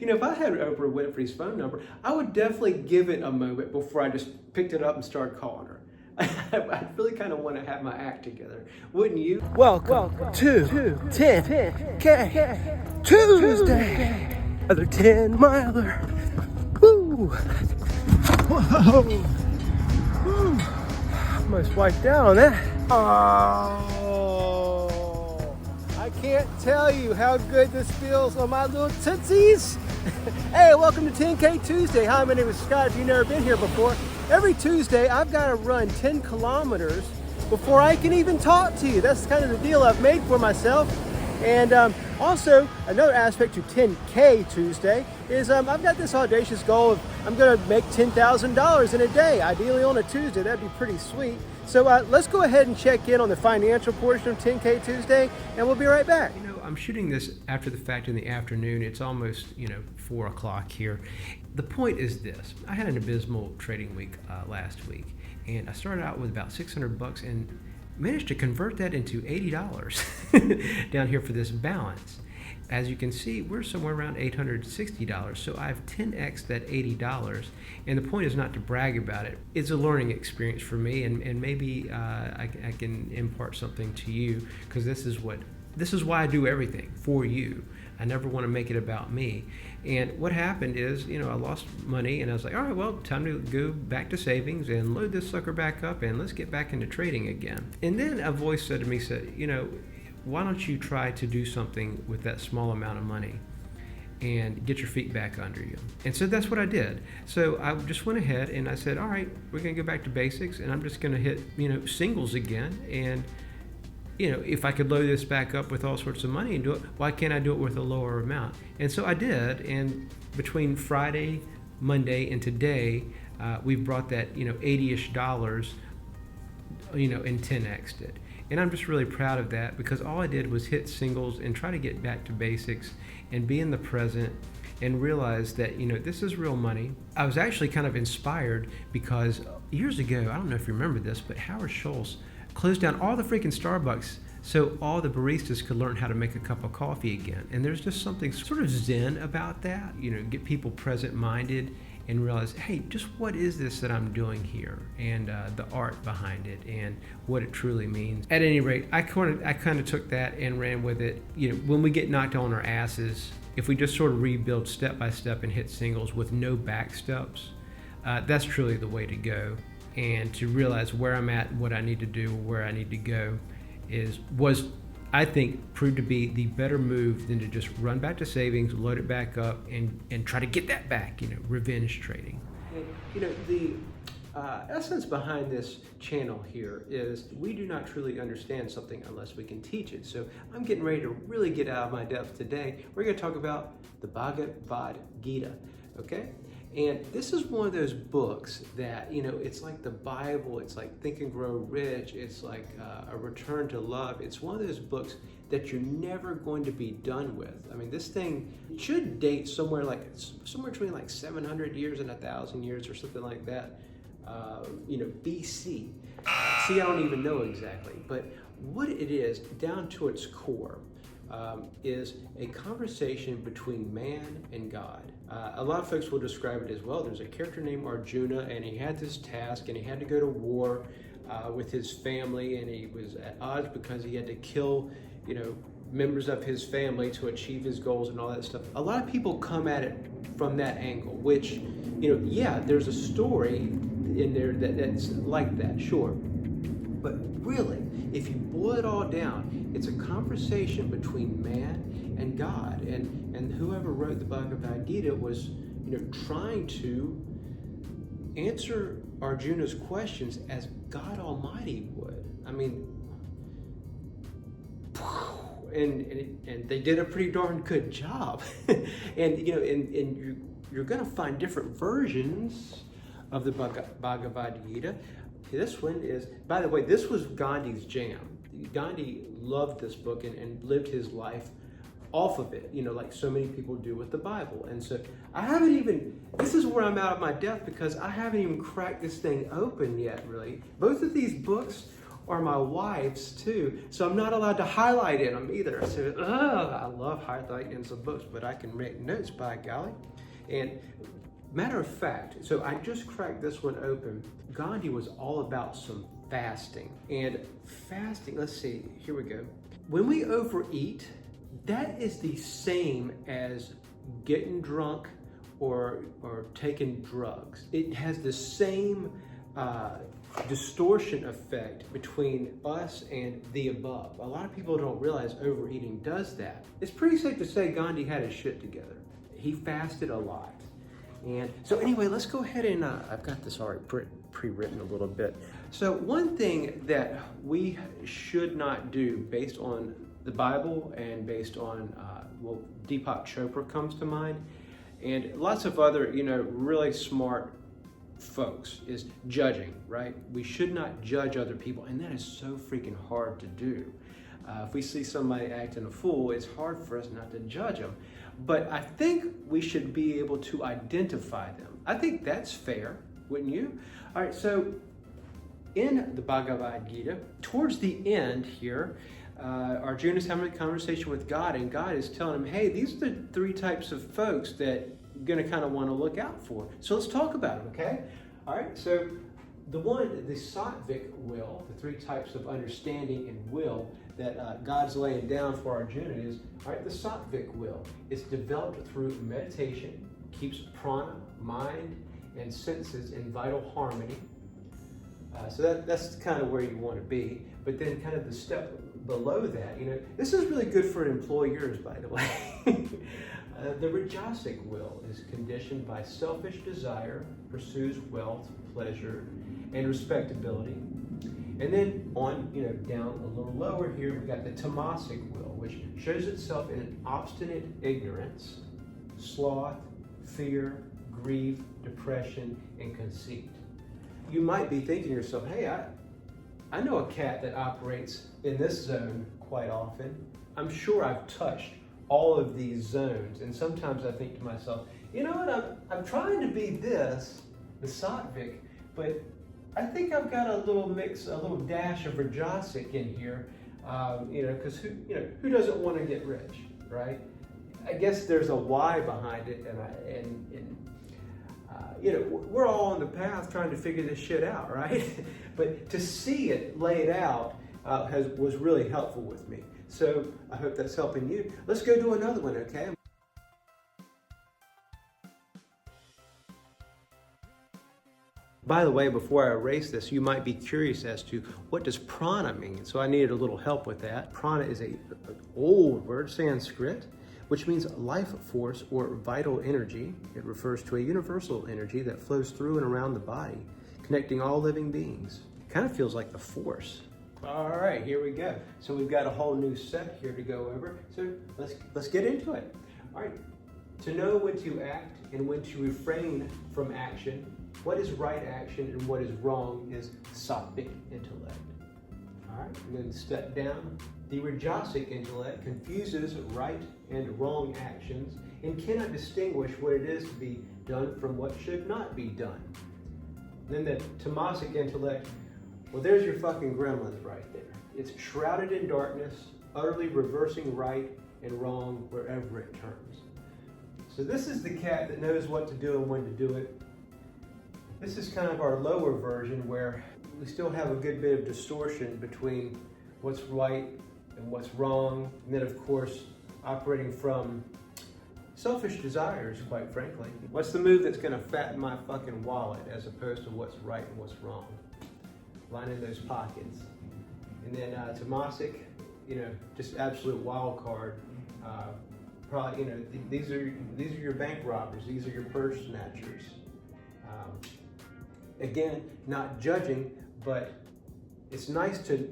if I had Oprah Winfrey's phone number, I would definitely give it a moment before I just picked it up and started calling her. I really kind of want to have my act together, wouldn't you? Welcome to 10K Tuesday. Another 10 miler. Woo! Whoa! Woo. Almost wiped out on that. Oh! I can't tell you how good this feels on my little tootsies. Hey, welcome to 10K Tuesday. Hi, my name is Scott. If you've never been here before, every Tuesday I've got to run 10 kilometers before I can even talk to you. That's kind of the deal I've made for myself. And also, another aspect to 10K Tuesday is I've got this audacious goal of I'm going to make $10,000 in a day, ideally on a Tuesday. That'd be pretty sweet. So let's go ahead and check in on the financial portion of 10K Tuesday, and we'll be right back. I'm shooting this after the fact in the afternoon. It's almost, 4 o'clock here. The point is this. I had an abysmal trading week last week, and I started out with about $600 and managed to convert that into $80 down here for this balance. As you can see, we're somewhere around $860, so I've 10x that $80, and the point is not to brag about it. It's a learning experience for me, and maybe I can impart something to you, because this is why I do everything for you. I never want to make it about me. And what happened is, I lost money, and I was like, all right, well, time to go back to savings and load this sucker back up, and let's get back into trading again. And then a voice said to me, why don't you try to do something with that small amount of money and get your feet back under you? And so that's what I did. So I just went ahead and I said, all right, we're going to go back to basics, and I'm just going to hit, singles again. And if I could load this back up with all sorts of money and do it, why can't I do it with a lower amount? And so I did, and between Friday, Monday, and today, we've brought that, $80-ish, and 10x'd it. And I'm just really proud of that, because all I did was hit singles and try to get back to basics and be in the present and realize that, this is real money. I was actually kind of inspired because years ago, I don't know if you remember this, but Howard Schultz closed down all the freaking Starbucks so all the baristas could learn how to make a cup of coffee again. And there's just something sort of zen about that, get people present-minded and realize, hey, just what is this that I'm doing here? And the art behind it and what it truly means. At any rate, I kind of took that and ran with it. When we get knocked on our asses, if we just sort of rebuild step by step and hit singles with no back steps, that's truly the way to go. And to realize where I'm at, what I need to do, where I need to go, was I think proved to be the better move than to just run back to savings, load it back up, and try to get that back. Revenge trading. The essence behind this channel here is we do not truly understand something unless we can teach it. So I'm getting ready to really get out of my depth today. We're going to talk about the Bhagavad Gita. Okay. And this is one of those books that, it's like the Bible, it's like Think and Grow Rich, it's like a Return to Love. It's one of those books that you're never going to be done with. I mean, this thing should date somewhere between 700 years and 1,000 years or something like that, BC. See, I don't even know exactly, but what it is, down to its core, is a conversation between man and God. A lot of folks will describe it as, well, there's a character named Arjuna, and he had this task, and he had to go to war with his family, and he was at odds because he had to kill, members of his family to achieve his goals and all that stuff. A lot of people come at it from that angle, which, there's a story in there that's like that, sure. But really, if you boil it all down, it's a conversation between man and God. And whoever wrote the Bhagavad Gita was, trying to answer Arjuna's questions as God Almighty would. I mean, and they did a pretty darn good job. and you're going to find different versions of the Bhagavad Gita. This one is, by the way, this was Gandhi's jam. Gandhi loved this book and lived his life off of it, like so many people do with the Bible. And so this is where I'm out of my depth, because I haven't even cracked this thing open yet, really. Both of these books are my wife's too, so I'm not allowed to highlight in them either. So, I love highlighting in some books, but I can make notes, by golly. And matter of fact, so I just cracked this one open. Ghandi was all about some fasting. And fasting, let's see, here we go. When we overeat, that is the same as getting drunk or taking drugs. It has the same distortion effect between us and the above. A lot of people don't realize overeating does that. It's pretty safe to say Ghandi had his shit together. He fasted a lot. And so anyway, let's go ahead and, I've got this already pre-written a little bit. So one thing that we should not do based on the Bible and based on, well, Deepak Chopra comes to mind, and lots of other, really smart folks, is judging, right? We should not judge other people, and that is so freaking hard to do. If we see somebody acting a fool, it's hard for us not to judge them. But I think we should be able to identify them. I think that's fair, wouldn't you? All right, so in the Bhagavad Gita, towards the end here, Arjuna is having a conversation with God, and God is telling him, hey, these are the 3 types of folks that you're going to kind of want to look out for. So let's talk about them, okay? All right, so the sattvic will, the 3 types of understanding and will that God's laying down for Arjuna is, all right, the sattvic will. It's developed through meditation, keeps prana, mind, and senses in vital harmony. So that's kind of where you want to be. But then kind of the step below that, this is really good for employers, by the way. The rajasic will is conditioned by selfish desire, pursues wealth, pleasure, and respectability. And then on, down a little lower here, we got the tamasic will, which shows itself in an obstinate ignorance, sloth, fear, grief, depression, and conceit. You might be thinking to yourself, hey, I know a cat that operates in this zone quite often. I'm sure I've touched all of these zones, and sometimes I think to myself, you know what, I'm trying to be this, the sattvic, but I think I've got a little mix, a little dash of rajasic in here, because who doesn't want to get rich, right? I guess there's a why behind it, and we're all on the path trying to figure this shit out, right? But to see it laid out was really helpful with me. So I hope that's helping you. Let's go do another one, okay? By the way, before I erase this, you might be curious as to what does prana mean? So I needed a little help with that. Prana is an old word, Sanskrit, which means life force or vital energy. It refers to a universal energy that flows through and around the body, connecting all living beings. It kind of feels like the force. All right, here we go. So we've got a whole new set here to go over. So let's get into it. All right, to know when to act and when to refrain from action, what is right action and what is wrong is sattvic intellect. All right, and then step down. The rajasic intellect confuses right and wrong actions and cannot distinguish what it is to be done from what should not be done. Then the tamasic intellect, well, there's your fucking gremlins right there. It's shrouded in darkness, utterly reversing right and wrong wherever it turns. So this is the cat that knows what to do and when to do it. This is kind of our lower version where we still have a good bit of distortion between what's right and what's wrong. And then, of course, operating from selfish desires, quite frankly. What's the move that's going to fatten my fucking wallet as opposed to what's right and what's wrong? Lining those pockets. And then tamasic, just absolute wild card. Probably, these are your bank robbers. These are your purse snatchers. Again, not judging, but it's nice to,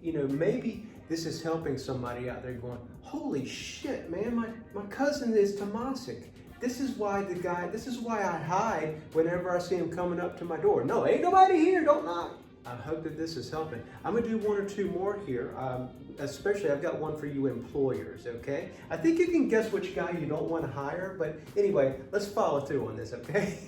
maybe this is helping somebody out there going, holy shit, man, my cousin is tamasic. This is why I hide whenever I see him coming up to my door. No, ain't nobody here, don't knock. I hope that this is helping. I'm gonna do 1 or 2 more here. Especially, I've got one for you employers, okay? I think you can guess which guy you don't want to hire, but anyway, let's follow through on this, okay?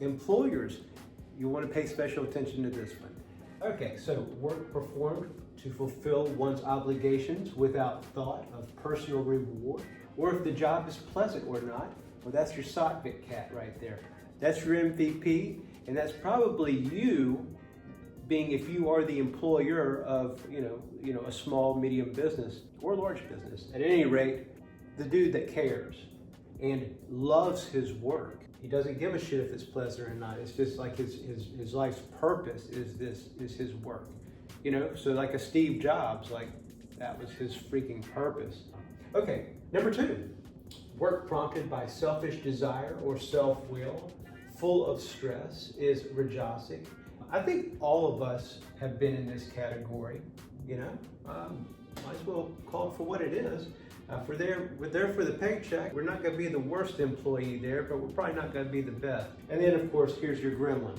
Employers, you want to pay special attention to this one. Okay, so work performed to fulfill one's obligations without thought of personal reward, or if the job is pleasant or not. Well, that's your Satvik cat right there. That's your MVP, and that's probably you being, if you are the employer of, a small, medium business or large business. At any rate, the dude that cares and loves his work. He doesn't give a shit if it's pleasant or not. It's just like his life's purpose is his work. So like a Steve Jobs, like that was his freaking purpose. Okay, number 2, work prompted by selfish desire or self-will, full of stress, is rajasic. I think all of us have been in this category, might as well call it for what it is. We're there for the paycheck. We're not going to be the worst employee there, but we're probably not going to be the best. And then, of course, here's your gremlin.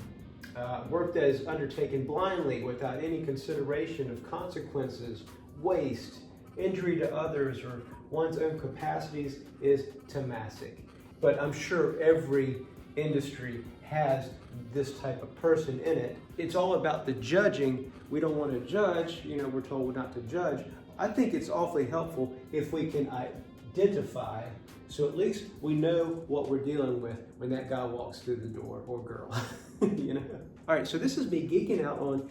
Work that is undertaken blindly without any consideration of consequences, waste, injury to others, or one's own capacities is tamasic. But I'm sure every industry has this type of person in it. It's all about the judging. We don't want to judge, we're told not to judge. I think it's awfully helpful if we can identify, so at least we know what we're dealing with when that guy walks through the door, or girl. All right, so this is me geeking out on,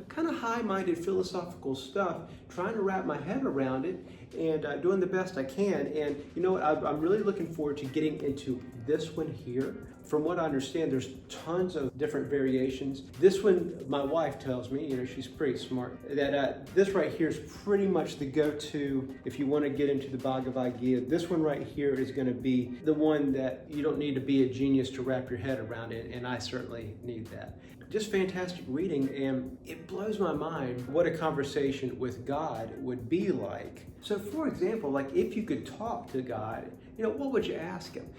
kind of high-minded philosophical stuff, trying to wrap my head around it and doing the best I can. And you know what, I'm really looking forward to getting into this one here. From what I understand, there's tons of different variations. This one, my wife tells me, she's pretty smart, that this right here is pretty much the go-to if you want to get into the Bhagavad Gita. This one right here is going to be the one that you don't need to be a genius to wrap your head around it, and I certainly need that. Just fantastic reading, and it blows my mind what a conversation with God would be like. So for example, like if you could talk to God, what would you ask him?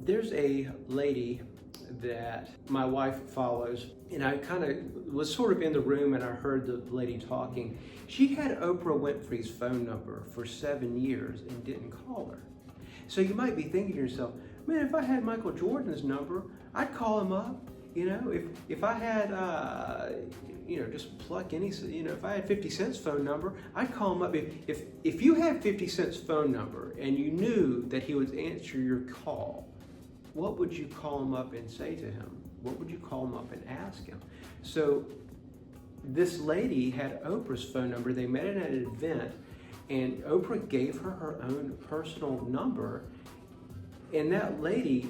There's a lady that my wife follows, and I kind of was sort of in the room and I heard the lady talking. She had Oprah Winfrey's phone number for 7 years and didn't call her. So you might be thinking to yourself, man, if I had Michael Jordan's number, I'd call him up. If I had, just pluck any, if I had 50 Cent's phone number, I'd call him up. If you had 50 Cent's phone number and you knew that he would answer your call, what would you call him up and say to him? What would you call him up and ask him? So this lady had Oprah's phone number. They met at an event, and Oprah gave her her own personal number, and that lady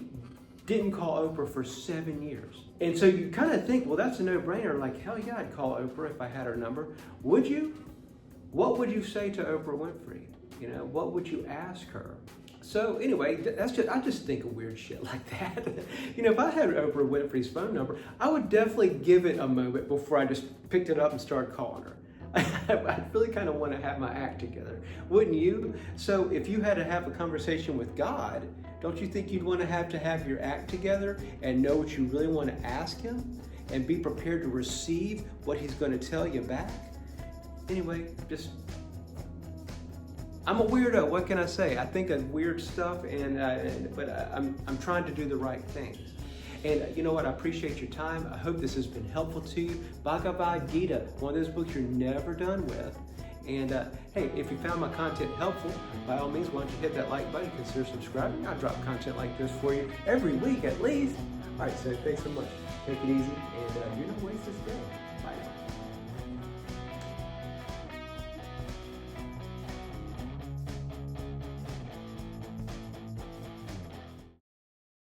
didn't call Oprah for 7 years. And so you kind of think, well, that's a no-brainer. Like, hell yeah, I'd call Oprah if I had her number. Would you? What would you say to Oprah Winfrey? What would you ask her? So anyway, I just think of weird shit like that. If I had Oprah Winfrey's phone number, I would definitely give it a moment before I just picked it up and started calling her. I really kind of want to have my act together, wouldn't you? So if you had to have a conversation with God, don't you think you'd want to have your act together and know what you really want to ask him and be prepared to receive what he's going to tell you back? Anyway, I'm a weirdo. What can I say? I think of weird stuff, but I'm trying to do the right things. And you know what? I appreciate your time. I hope this has been helpful to you. Bhagavad Gita, one of those books you're never done with. And hey, if you found my content helpful, by all means, why don't you hit that like button, consider subscribing. I drop content like this for you every week at least. All right, so thanks so much. Take it easy, and you're not wasting this day.